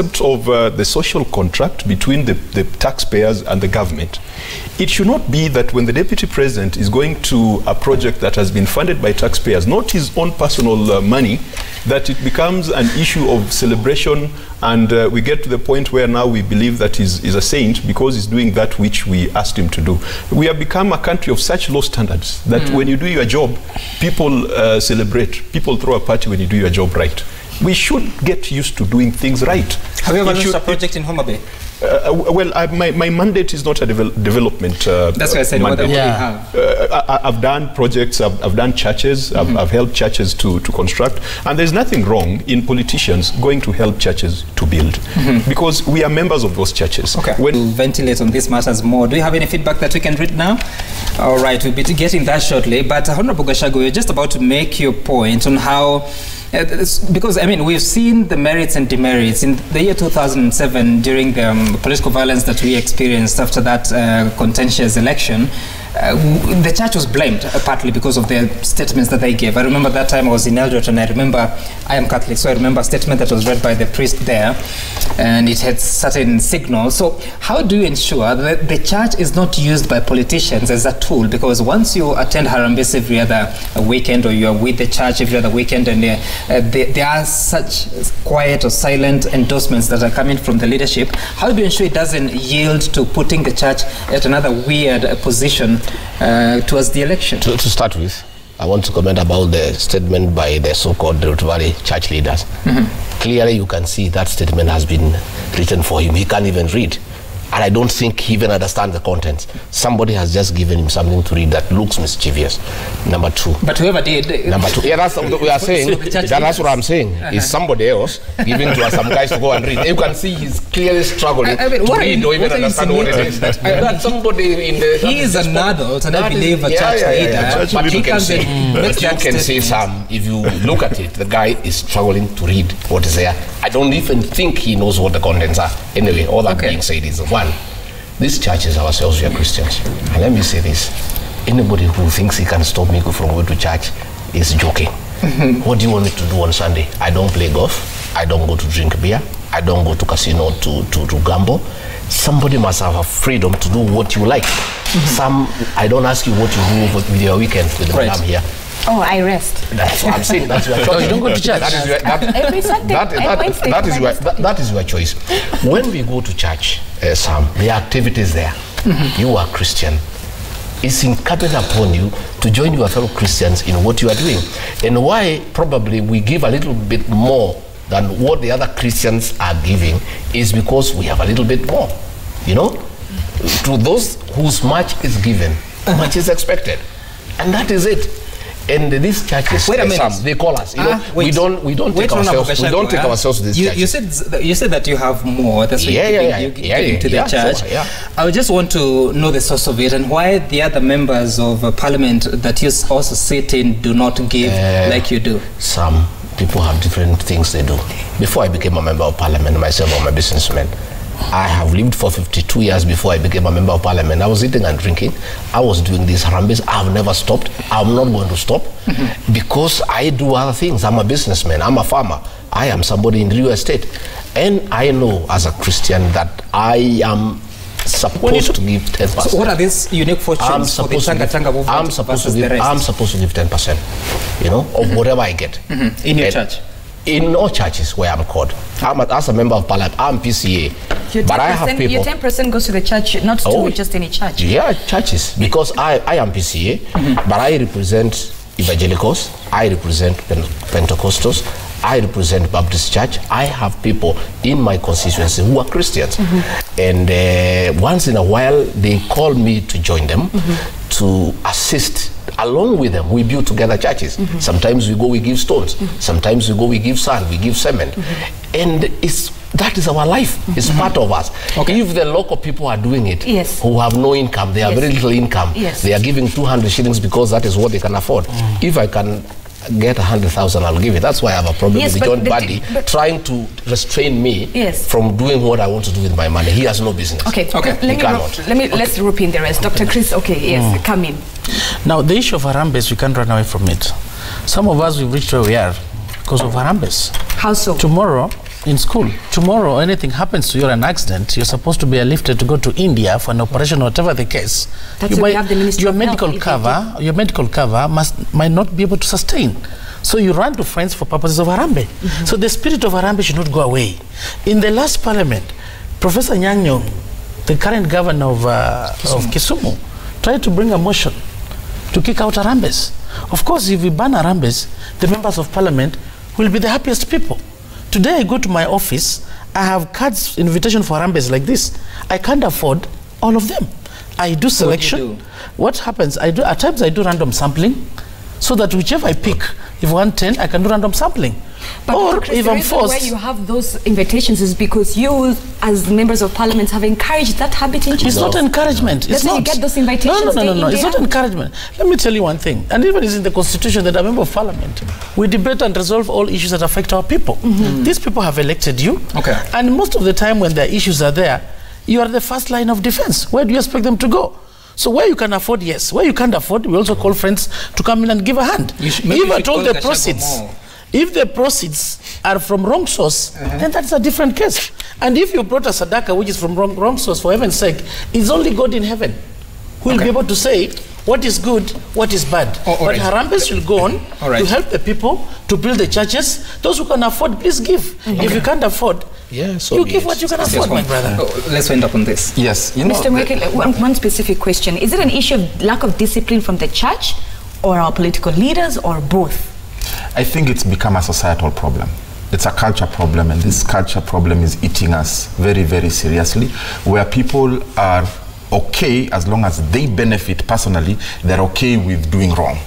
of the social contract between the taxpayers and the government. It should not be that when the deputy president is going to a project that has been funded by taxpayers, not his own personal money, that it becomes an issue of celebration, and we get to the point where now we believe that he's a saint because he's doing that which we asked him to do. We have become a country of such low standards that when you do your job, people celebrate. People throw a party when you do your job right. We should get used to doing things right. Have you ever launched a project in Homa Bay? Well, my mandate is not a development That's why I said mandate. What do you have? I've done projects, I've done churches, I've helped churches to construct, and there's nothing wrong in politicians going to help churches to build, because we are members of those churches. Okay. We'll ventilate on these matters more. Do you have any feedback that we can read now? All right, we'll be getting that shortly, but Honorable Gashago, you're just about to make your point on how because, I mean, we've seen the merits and demerits. In the year 2007, during the political violence that we experienced after that contentious election, the church was blamed partly because of the statements that they gave. I remember that time I was in Eldoret, and I remember, I am Catholic, so I remember a statement that was read by the priest there, and it had certain signals. So how do you ensure that the church is not used by politicians as a tool? Because once you attend Harambee every other weekend, or you are with the church every other weekend, and there are such quiet or silent endorsements that are coming from the leadership, how do you ensure it doesn't yield to putting the church at another weird position towards the election? To start with, I want to comment about the statement by the so-called Rift Valley church leaders. Clearly, you can see that statement has been written for him. He can't even read. And I don't think he even understands the contents. Somebody has just given him something to read that looks mischievous. Number two. But whoever did. Number two. Yeah, that's what we are saying. That's what I'm saying. Is somebody else giving to us some guys to go and read. You can see he's clearly struggling to read or even understand what it is. That somebody in the... He is an adult, and I believe a church leader. But you can see some, if you look at it, the guy is struggling to read what is there. I don't even think he knows what the contents are. Anyway, all that being said is, one, these churches ourselves, we are Christians. And let me say this, anybody who thinks he can stop me from going to church is joking. What do you want me to do on Sunday? I don't play golf, I don't go to drink beer, I don't go to casino to gamble. Somebody must have a freedom to do what you like. I don't ask you what you do with your weekend with the madam here. Oh, I rest. That's what I'm saying. That's your choice. You don't go to church. Every Sunday. That is your choice. When we go to church, Sam, the activities there, you are Christian. It's incumbent upon you to join your fellow Christians in what you are doing. And why probably we give a little bit more than what the other Christians are giving is because we have a little bit more. You know, to those whose much is given, much is expected, and that is it. And these churches, they call us. You know, we don't take ourselves to these churches. You said that you have more. That's what you're giving to the church. Sure, I just want to know the source of it and why the other members of parliament that you also sit in do not give like you do. Some people have different things they do. Before I became a member of parliament, myself, I'm a businessman. I have lived for 52 years before I became a member of parliament. I was eating and drinking. I was doing these Harambes. I've never stopped. I'm not going to stop because I do other things. I'm a businessman. I'm a farmer. I am somebody in real estate. And I know as a Christian that I am supposed to give 10%. So what are these unique fortunes for the Tanga movement? I'm supposed to give 10%, you know, of whatever I get. In your church? In all churches where I'm called. As a member of parliament, I'm PCA. But I have people. Your 10% goes to the church, not to just any church. Yeah, churches. Because I am PCA, but I represent evangelicals, I represent Pentecostals, I represent Baptist Church. I have people in my constituency who are Christians. And once in a while, they call me to join them to assist. Along with them, we build together churches. Sometimes we go, we give stones. Sometimes we go, we give sand, we give cement. And that is our life. It's part of us. If the local people are doing it, who have no income, they have very little income, they are giving 200 shillings because that is what they can afford. If I can get 100,000, I'll give it. That's why I have a problem with John Buddy trying to restrain me from doing what I want to do with my money. He has no business. Let's rope in the rest. Dr. Chris, come in. Now, the issue of Harambes, we can't run away from it. Some of us, we've reached where we are because of Harambes. How so? Tomorrow, in school. Tomorrow, anything happens to you or an accident, you're supposed to be airlifted to go to India for an operation, whatever the case. That's why we have the Ministry your of medical Health, cover. Your medical cover might not be able to sustain. So you run to friends for purposes of Harambee. So the spirit of Harambee should not go away. In the last parliament, Professor Nyang'o, the current governor of Kisumu, tried to bring a motion to kick out Harambees. Of course, if we ban Harambees, the members of parliament will be the happiest people. Today I go to my office, I have cards, invitation for Harambees like this. I can't afford all of them. I do selection. What happens, at times I do random sampling, so that whichever I pick, if 110, I can do random sampling. But or if I'm forced, where you have those invitations is because you, as members of parliament, have encouraged that habit in it's not encouragement. It's not. You get those invitations. No. It's not encouragement. Let me tell you one thing, and even it's in the constitution that a member of parliament, we debate and resolve all issues that affect our people. These people have elected you, and most of the time when their issues are there, you are the first line of defense. Where do you expect them to go? So where you can afford, yes. Where you can't afford, we also call friends to come in and give a hand. If at all the proceeds, if the proceeds are from wrong source, then that's a different case. And if you brought a sadaka which is from wrong source, for heaven's sake, it's only God in heaven who will be able to say what is good, what is bad. But Harambees will go on to help the people, to build the churches. Those who can afford, please give. If you can't afford, you give what you can afford, my brother. Let's end up on this. Yes. You know, Mr. Mweke, one specific question. Is it an issue of lack of discipline from the church or our political leaders or both? I think it's become a societal problem. It's a culture problem, and this culture problem is eating us very, very seriously, where people are okay as long as they benefit personally, they're okay with doing wrong.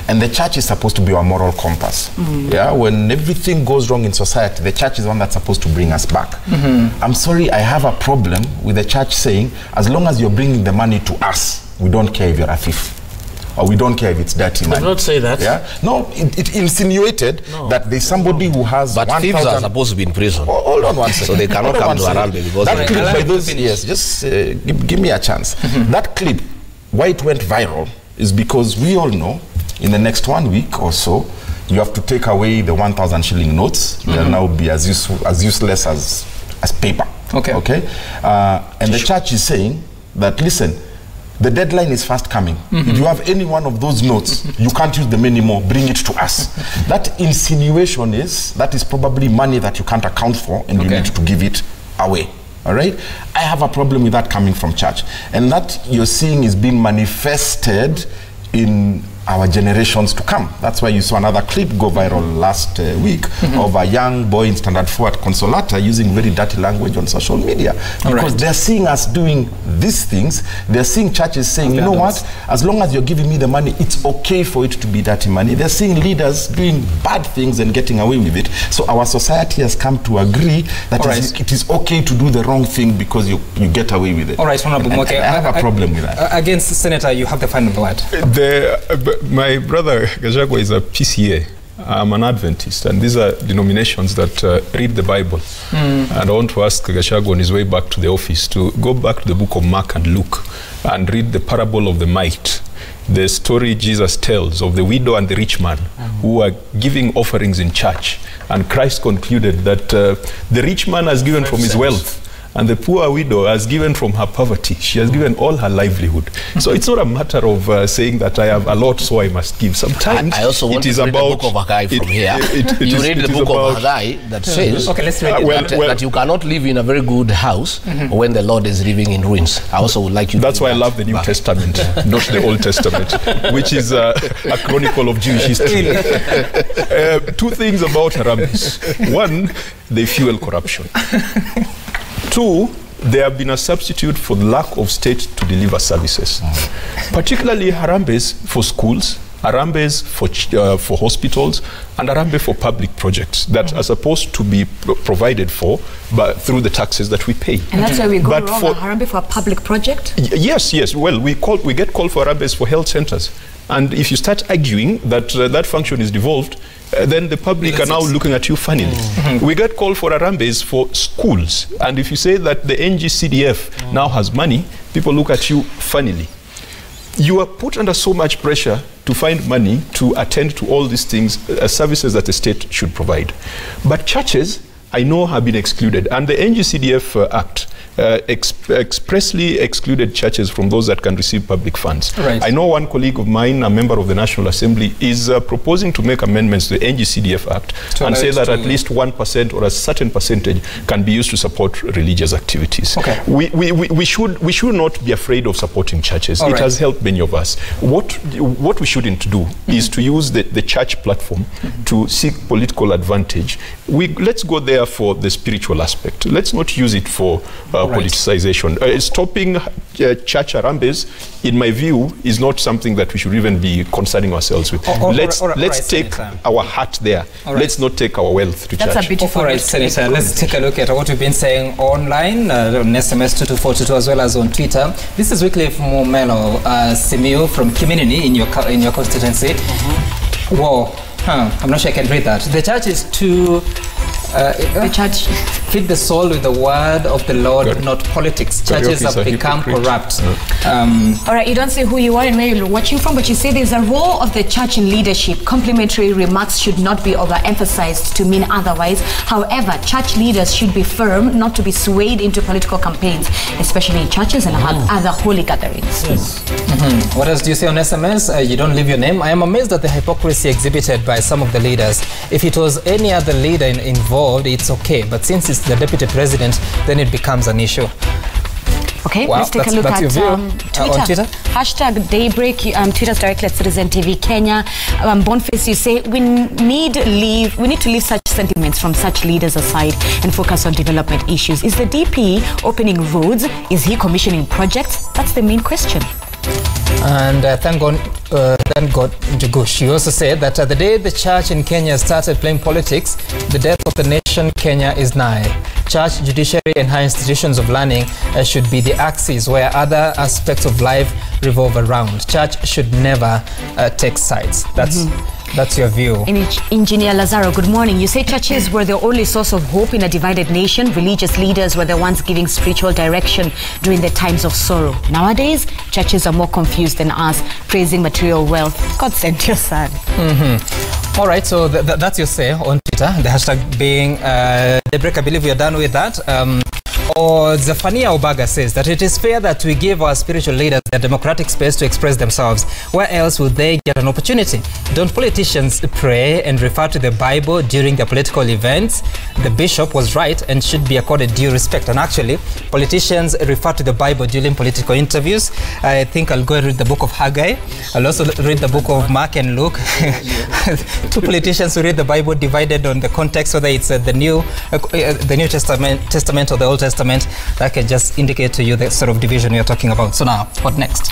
And the church is supposed to be our moral compass. Yeah, when everything goes wrong in society, the church is the one that's supposed to bring us back. I'm sorry, I have a problem with the church saying, as long as you're bringing the money to us, we don't care if you're a thief. Or we don't care if it's dirty money. Did not say that. Yeah? No, it insinuated that there's somebody who has But thieves are supposed to be in prison. Hold on one second. So they cannot come to Harambee because that clip by those, yes, just give me a chance. That clip, why it went viral is because we all know in the next 1 week or so, you have to take away the 1,000 shilling notes. They'll now be as useless as paper. Okay. And the church is saying that, listen, the deadline is fast coming. If you have any one of those notes, you can't use them anymore, bring it to us. That insinuation is, that is probably money that you can't account for and you need to give it away. All right? I have a problem with that coming from church. And that you're seeing is being manifested in our generations to come. That's why you saw another clip go viral last week of a young boy in Standard 4 at Consolata using very dirty language on social media. Because they're seeing us doing these things. They're seeing churches saying, you know what, as long as you're giving me the money, it's okay for it to be dirty money. They're seeing leaders doing bad things and getting away with it. So our society has come to agree that it is okay to do the wrong thing because you get away with it. All right, Honorable Mweke, I have a problem with that. Against Senator, you have the final word. My brother Gachagua is a PCA. I'm an Adventist, and these are denominations that read the Bible. And I want to ask Gachagua on his way back to the office to go back to the book of Mark and Luke and read the parable of the mite, the story Jesus tells of the widow and the rich man who are giving offerings in church. And Christ concluded that the rich man has given from his wealth, and the poor widow has given from her poverty. She has given all her livelihood. So it's not a matter of saying that I have a lot, so I must give. Sometimes I also want to read the book of Haggai from here. You read the book of Haggai that says that you cannot live in a very good house when the Lord is living in ruins. I also would like you to That's why I love the New Testament, not the Old Testament, which is a chronicle of Jewish history. Two things about Harambees. One, they fuel corruption. Two, they have been a substitute for the lack of state to deliver services, particularly Harambees for schools, Harambees for hospitals, and Harambee for public projects that are supposed to be provided for through the taxes that we pay. And that's why we go wrong, Harambee for a public project? Yes. Well, we get called for Harambees for health centers. And if you start arguing that that function is devolved, then the public are now looking at you funnily. We get called for Harambees for schools. And if you say that the NGCDF now has money, people look at you funnily. You are put under so much pressure to find money to attend to all these things, services that the state should provide. But churches I know have been excluded. And the NGCDF Act expressly excluded churches from those that can receive public funds. Right. I know one colleague of mine, a member of the National Assembly, is proposing to make amendments to the NGCDF Act and say that at least 1% or a certain percentage can be used to support religious activities. Okay. We should not be afraid of supporting churches. It has helped many of us. What we shouldn't do is to use the church platform to seek political advantage. Let's go there for the spiritual aspect. Let's not use it for politicization. Stopping church arambes, in my view, is not something that we should even be concerning ourselves with. Let's take our heart there. Let's not take our wealth to church. That's a beautiful. All right, Senator, let's take a look at what we've been saying online, on SMS 22422 as well as on Twitter. This is Wycliffe Mumelo Simiu from Kiminini in your constituency. Whoa. I'm not sure I can read that. The church is to the church feed the soul with the word of the Lord, not politics. Churches have become corrupt. All right, you don't say who you are and where you're watching from, but you say there's a role of the church in leadership. Complimentary remarks should not be overemphasized to mean otherwise. However, church leaders should be firm, not to be swayed into political campaigns, especially in churches and other holy gatherings. Yes. What else do you say on SMS? You don't leave your name. I am amazed at the hypocrisy exhibited by some of the leaders. If it was any other leader involved, it's okay, but since it's the deputy president, then it becomes an issue. Okay, let's take a look at Twitter. On Twitter. Hashtag Daybreak, Twitter's directly at Citizen TV Kenya. Boniface, you say we need to leave such sentiments from such leaders aside and focus on development issues. Is the DP opening roads? Is he commissioning projects? That's the main question. And thank God to Gush. You also said that the day the church in Kenya started playing politics, the death of the nation Kenya is nigh. Church, judiciary and higher institutions of learning should be the axis where other aspects of life revolve around. Church should never take sides. That's your view. Engineer Lazaro, good morning. You say churches were the only source of hope in a divided nation. Religious leaders were the ones giving spiritual direction during the times of sorrow. Nowadays, churches are more confused than us, praising material wealth. God sent your son. All right, so that's your say on Twitter. The hashtag being Daybreak. I believe we are done with that. Or Zephaniah Obaga says that it is fair that we give our spiritual leaders a democratic space to express themselves. Where else would they get an opportunity? Don't politicians pray and refer to the Bible during their political events? The bishop was right and should be accorded due respect. And actually, politicians refer to the Bible during political interviews. I think I'll go and read the book of Haggai. I'll also read the book of Mark and Luke. Two politicians who read the Bible divided on the context, whether it's the New Testament or the Old Testament. That can just indicate to you the sort of division you're talking about. So now, what next?